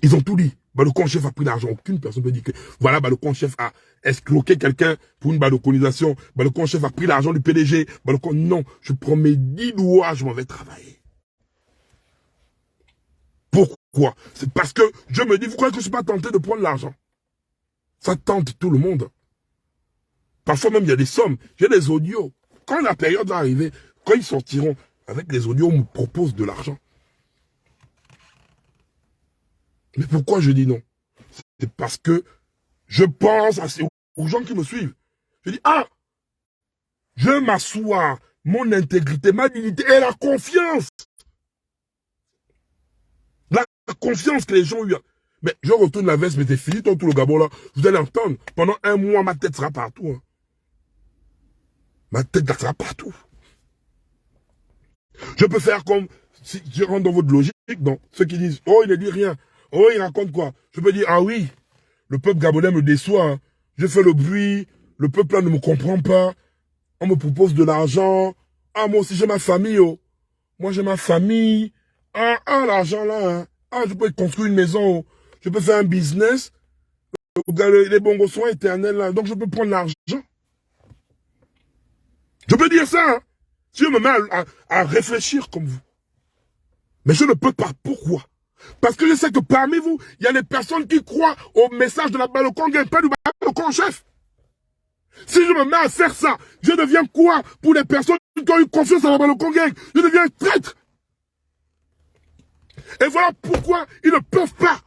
Ils ont tout dit. Badokon chef a pris l'argent. Aucune personne ne peut dire que voilà, Badokon chef a escroqué quelqu'un pour une badoconisation. Badokon chef a pris l'argent du PDG. Badokon, non, je prends mes 10 doigts, je m'en vais travailler. Pourquoi? C'est parce que je me dis, vous croyez que je ne suis pas tenté de prendre l'argent? Ça tente tout le monde. Parfois même, il y a des sommes. J'ai des audios. Quand la période va arriver, quand ils sortiront, avec les audios, on me propose de l'argent. Mais pourquoi je dis non? C'est parce que je pense aux gens qui me suivent. Je dis, ah, je m'assois, mon intégrité, ma dignité et la confiance. La confiance que les gens ont eu. Mais je retourne la veste, mais c'est fini, tout le Gabon là. Vous allez entendre, pendant un mois, ma tête sera partout. Hein. Ma tête sera partout. Je peux faire comme, si je rentre dans votre logique, donc, ceux qui disent, oh, il ne dit rien, oh, il raconte quoi. Je peux dire, ah oui, le peuple gabonais me déçoit, hein. Je fais le bruit, le peuple là ne me comprend pas, on me propose de l'argent, ah, moi aussi j'ai ma famille, oh. Moi j'ai ma famille, l'argent là, hein. Ah, je peux construire une maison, oh. Je peux faire un business, les bongos sont éternels là, donc je peux prendre l'argent. Je peux dire ça, hein. Si je me mets à réfléchir comme vous. Mais je ne peux pas. Pourquoi? Parce que je sais que parmi vous, il y a des personnes qui croient au message de la Balokongeng, pas du Balokong chef. Si je me mets à faire ça, je deviens quoi pour les personnes qui ont eu confiance à la Balokongeng? Je deviens un traître. Et voilà pourquoi ils ne peuvent pas.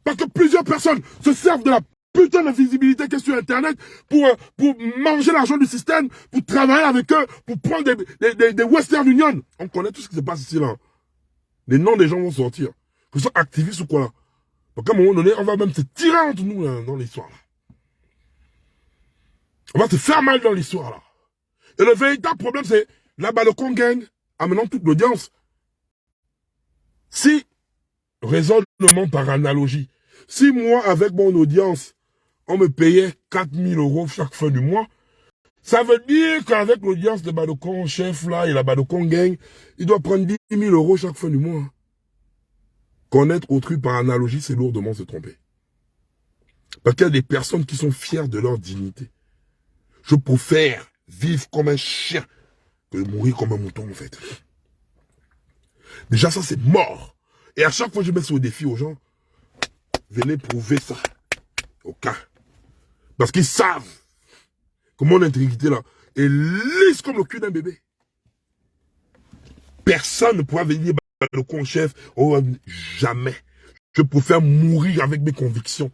Parce que plusieurs personnes se servent de la putain de visibilité qui est sur Internet pour manger l'argent du système, pour travailler avec eux, pour prendre des Western Union. On connaît tout ce qui se passe ici là. Les noms des gens vont sortir. Que ce soit activistes ou quoi là. Donc à un moment donné, on va même se tirer entre nous là, dans l'histoire là. On va se faire mal dans l'histoire là. Et le véritable problème c'est la Balokongeng amenant toute l'audience. Si, raisonnement par analogie, si moi avec mon audience, on me payait 4 000 € chaque fin du mois, ça veut dire qu'avec l'audience de Balokong chef là et la Balokongeng, il doit prendre 10 000 € chaque fin du mois. Connaître autrui par analogie, c'est lourdement se tromper. Parce qu'il y a des personnes qui sont fières de leur dignité. Je préfère vivre comme un chien que de mourir comme un mouton en fait. Déjà ça c'est mort. Et à chaque fois que je mets ça au défi aux gens, venez prouver ça. Ok. Parce qu'ils savent que mon intégrité là est lisse comme le cul d'un bébé. Personne ne pourra venir le con chef. Oh, jamais. Je préfère mourir avec mes convictions.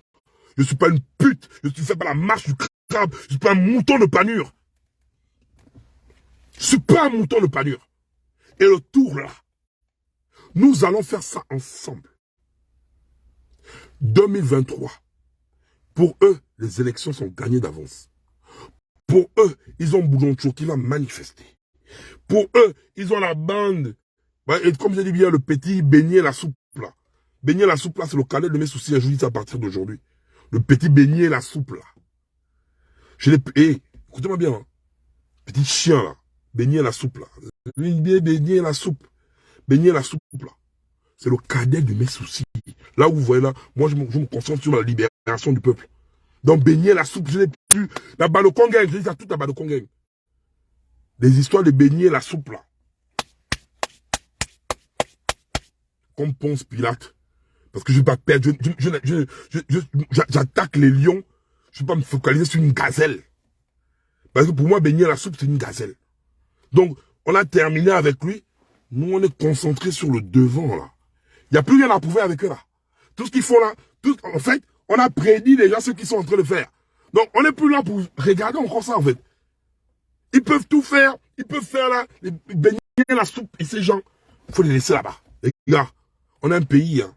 Je ne suis pas une pute. Je ne fais pas la marche du crabe. Je ne suis pas un mouton de panure. Je ne suis pas un mouton de panure. Et le tour là, nous allons faire ça ensemble. 2023. Pour eux, les élections sont gagnées d'avance. Pour eux, ils ont Bougoncho qui va manifester. Pour eux, ils ont la bande. Et comme je dis bien, le petit beignet la soupe là. Beignet la soupe là, c'est le cadet de mes soucis. Je vous dis ça à partir d'aujourd'hui. Le petit beignet la soupe là. Je l'ai. Écoutez-moi bien. Hein. Petit chien là. Beignet la soupe là. Beignet la soupe. Beignet la soupe là. C'est le cadet de mes soucis. Là où vous voyez là, moi je me concentre sur la libération du peuple. Donc beignet la soupe, je n'ai plus. La Balokongeng, je dis ça toute la Balokongeng. Des histoires de beignet la soupe là. Comme Ponce Pilate. Parce que je ne vais pas perdre. J'attaque les lions. Je ne vais pas me focaliser sur une gazelle. Parce que pour moi, beignet la soupe, c'est une gazelle. Donc, on a terminé avec lui. Nous, on est concentrés sur le devant là. Il n'y a plus rien à prouver avec eux là. Tout ce qu'ils font là, en fait, on a prédit déjà ce qu'ils sont en train de faire. Donc, on n'est plus là pour regarder encore ça en fait. Ils peuvent tout faire. Ils peuvent faire là, les beignets, la soupe. Et ces gens, il faut les laisser là-bas. Les gars, on a un pays. Hein.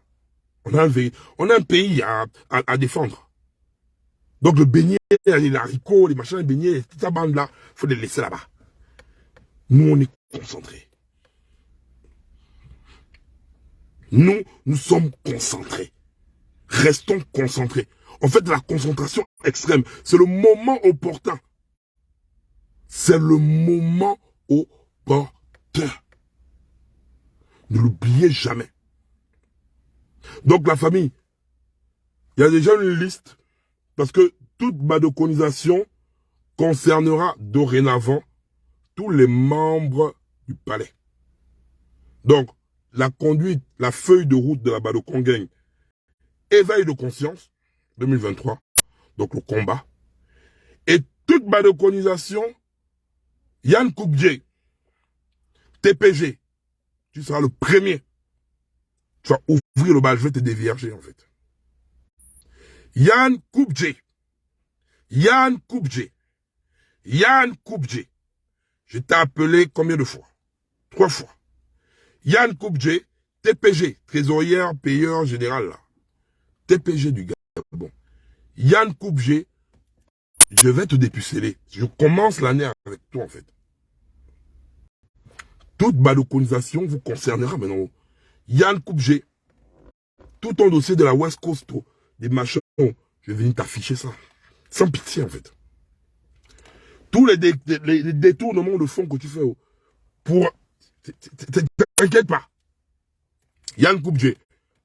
On a un pays à défendre. Donc, le beignet, les haricots, les machins, les beignets, toute sa bande là, il faut les laisser là-bas. Nous, on est concentrés. Nous sommes concentrés. Restons concentrés. En fait, la concentration extrême, c'est le moment opportun. C'est le moment opportun. Ne l'oubliez jamais. Donc, la famille, il y a déjà une liste, parce que toute badoconisation concernera dorénavant tous les membres du palais. Donc, la conduite, la feuille de route de la Balokongeng, éveil de conscience, 2023, donc le combat, et toute balconisation, Yann Koubdje, TPG, tu seras le premier. Tu vas ouvrir le bal, je vais te dévierger en fait. Yann Koubdje, Yann Koubdje, Yann Koubdje. Je t'ai appelé combien de fois? 3 fois. Yann Koubdje, TPG, trésorière, payeur général là. TPG du Gabon. Yann Koubdje, je vais te dépuceler. Je commence l'année avec toi en fait. Toute balconisation vous concernera maintenant. Yann Koubdje, tout ton dossier de la West Coast, des machins, je vais venir t'afficher ça. Sans pitié en fait. Tous les détournements de fonds que tu fais pour... T'inquiète pas. Yann Koubdje,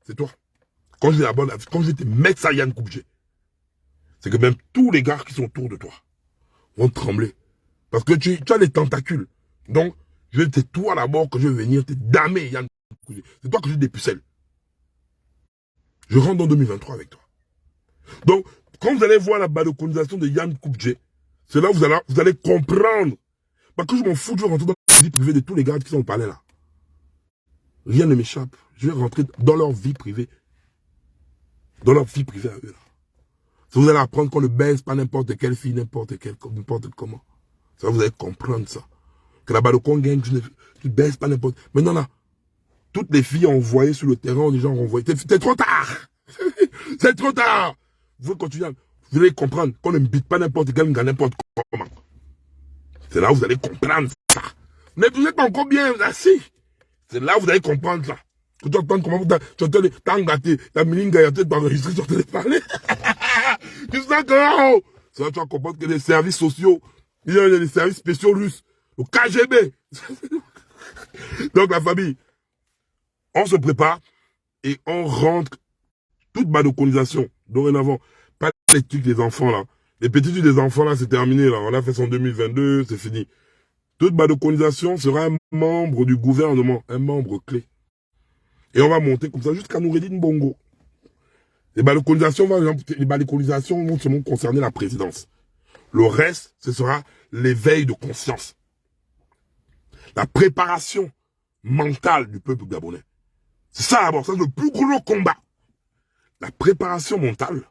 c'est toi. Quand je vais te mettre ça, Yann Koubdje, c'est que même tous les gars qui sont autour de toi vont trembler. Parce que tu as les tentacules. Donc, c'est toi d'abord que je vais venir te damer, Yann Koubdje. C'est toi que je dépucelle. Je rentre en 2023 avec toi. Donc, quand vous allez voir la balconisation de Yann Koubdje, c'est là où vous allez comprendre. Parce que je m'en fous, je vais rentrer dans la vie privée de tous les gars qui sont au palais là. Rien ne m'échappe. Je vais rentrer dans leur vie privée. Dans leur vie privée à eux là. Ça, vous allez apprendre qu'on ne baise pas n'importe quelle fille, n'importe comment. Ça, vous allez comprendre ça. Que la balcon gang, tu ne baises pas n'importe... Maintenant là, toutes les filles envoyées sur le terrain, les gens renvoyés. C'est trop tard. C'est trop tard. Vous continuez. Vous allez comprendre qu'on ne bite pas n'importe quel gars, n'importe comment. C'est là où vous allez comprendre ça. Mais vous êtes encore bien assis. C'est là où vous allez comprendre ça. Que tu entends comment t'as gâté, ta milinga, il a enregistré sur te parler. Tu sais que, oh, c'est là que tu vas comprendre que les services sociaux, il y a les services spéciaux russes, le KGB. Donc la famille, on se prépare et on rentre toute balconisation. Dorénavant, pas les trucs des enfants là. Les petits trucs des enfants là, c'est terminé là. On a fait ça en 2022, c'est fini. Toute balconisation sera un membre du gouvernement, un membre clé. Et on va monter comme ça jusqu'à Noureddine Bongo. Les balconisations vont seulement concerner la présidence. Le reste, ce sera l'éveil de conscience. La préparation mentale du peuple gabonais. C'est ça d'abord, ça c'est le plus gros combat. La préparation mentale.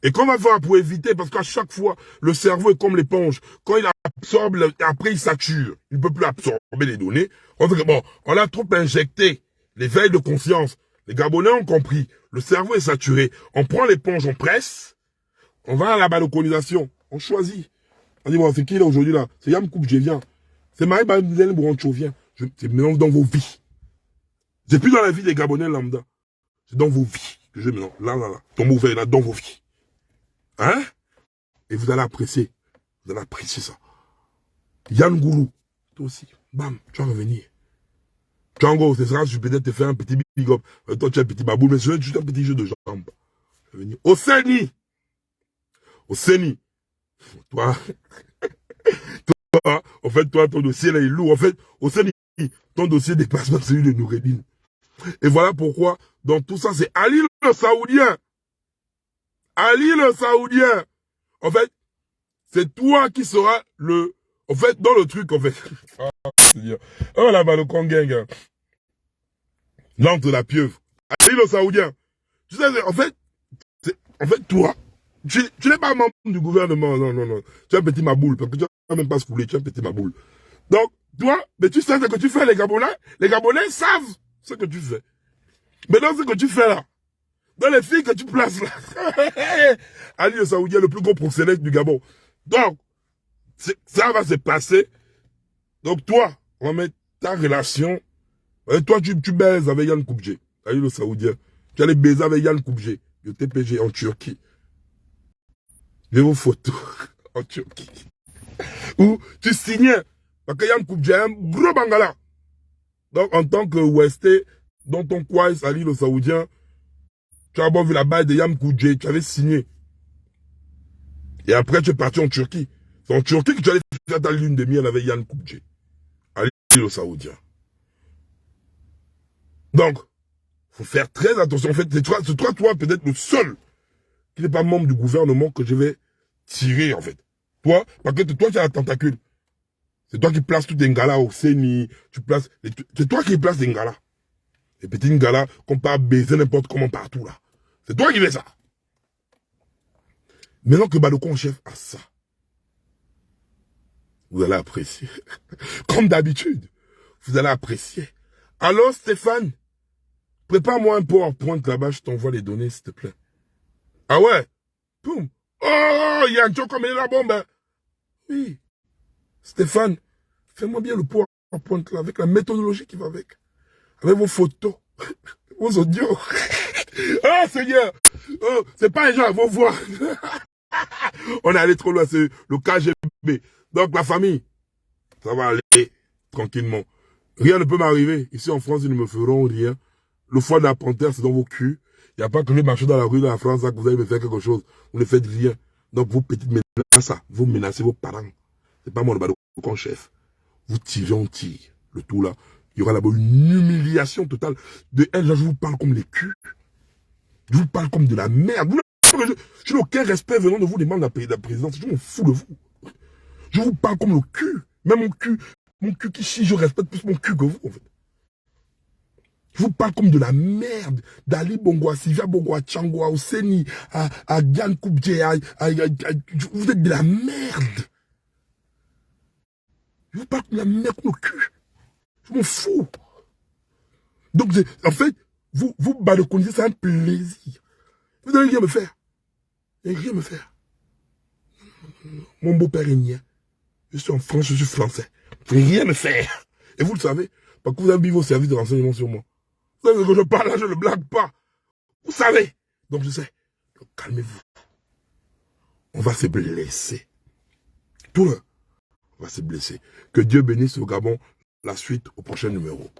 Et qu'on va faire pour éviter, parce qu'à chaque fois, le cerveau est comme l'éponge. Quand il absorbe, après il sature. Il ne peut plus absorber les données. On dit que bon, on a trop injecté l'éveil de conscience. Les Gabonais ont compris. Le cerveau est saturé. On prend l'éponge, on presse. On va à la balconisation. On choisit. On dit, bon, c'est qui là aujourd'hui là? C'est Yann Koubdje, viens. C'est Marie-Bamidèle Bourancho, viens. C'est maintenant dans vos vies. C'est plus dans la vie des Gabonais lambda. C'est dans vos vies que je maintenant. Là. Ton ouvert là, dans vos vies. Hein? Et vous allez apprécier. Vous allez apprécier ça. Yann Goulou. Toi aussi. Bam, tu vas revenir. Tu vas encore, ce sera, je vais peut-être te faire un petit big up. Toi, tu as un petit baboule, mais c'est juste un petit jeu de jambes. Je vais venir. Au Séni. Toi, en fait, toi, ton dossier là est lourd. En fait, au Séni, ton dossier dépasse pas celui de Noureddine. Et voilà pourquoi, dans tout ça, c'est Ali le Saoudien. Ali le Saoudien. En fait, c'est toi qui seras le... En fait, dans le truc, en fait... Oh là-bas, le Kongang. L'antre de la pieuvre. Ali le Saoudien. Tu sais, en fait, toi, tu n'es pas membre du gouvernement. Non. Tu es un petit maboule, parce que tu n'as même pas schoolé, tu es un petit maboule. Donc, toi, mais tu sais ce que tu fais, les Gabonais savent ce que tu fais. Mais dans ce que tu fais là, dans les filles que tu places là, Ali le Saoudien, le plus gros proxénète du Gabon. Donc, ça va se passer. Donc toi, on va mettre ta relation. Toi, tu baises avec Yann Koubdje, Ali le Saoudien. Tu allais baiser avec Yann Koubdje, le TPG en Turquie. J'ai vos photos en Turquie. Où tu signais, parce que Yann Koubdje est un gros bangala. Donc, en tant que Westé, dans ton coin, Ali le Saoudien, tu as d'abord vu la balle de Yann Koubdje, tu avais signé. Et après, tu es parti en Turquie. C'est en Turquie que tu allais faire ta lune de miel avec Yann Koubdje. Ali le Saoudien. Donc, faut faire très attention. En fait, c'est toi peut-être le seul qui n'est pas membre du gouvernement que je vais tirer, en fait. Toi, parce que toi, tu as la tentacule. C'est toi qui places tous tes ngalas au CENI. C'est toi qui places des ngalas. Les petits ngalas qu'on peut baiser n'importe comment partout là. C'est toi qui fais ça. Maintenant que Badoko en chef a ça, vous allez apprécier. Comme d'habitude, vous allez apprécier. Alors Stéphane, prépare-moi un PowerPoint là-bas, je t'envoie les données s'il te plaît. Ah ouais? Poum. Oh, il y a un comme il est la bombe. Hein. Oui. Stéphane, fais-moi bien le PowerPoint là, avec la méthodologie qui va avec. Avec vos photos, vos audios. Ah Seigneur, oh, c'est pas un genre, vos voix. On est allé trop loin, c'est le KGB. Donc la famille, ça va aller tranquillement. Rien ne peut m'arriver. Ici en France, ils ne me feront rien. Le foie de la panthère, c'est dans vos culs. Il n'y a pas que je marche dans la rue de la France là, que vous allez me faire quelque chose. Vous ne faites rien. Donc vous petites menaces, vous menacez vos parents. C'est pas moi le Badoko chef. Vous tirez, on tire. Le tout là. Il y aura là-bas une humiliation totale. De elle, là, je vous parle comme les culs. Je vous parle comme de la merde. Je n'ai aucun respect venant de vous, les membres de la présidence. Je m'en fous de vous. Je vous parle comme le cul. Même mon cul qui chie, je respecte plus mon cul que vous, en fait. Je vous parle comme de la merde. D'Ali Bongo, à Sylvia Bongo, à Tchango, à Oseni, à Diane Koubdje, vous êtes de la merde. Je vous parle comme de la merde comme le cul. Je m'en fous. Donc, en fait, vous balconiser, c'est un plaisir. Vous n'allez rien me faire. Vous n'allez rien me faire. Mon beau-père est nien. Je suis en France, je suis français. Vous n'allez rien me faire. Et vous le savez, parce que vous avez mis vos services de renseignement sur moi. Vous savez ce que je parle là, je ne blague pas. Vous savez. Donc je sais. Calmez-vous. On va se blesser. Tout le monde. On va se blesser. Que Dieu bénisse au Gabon. La suite au prochain numéro.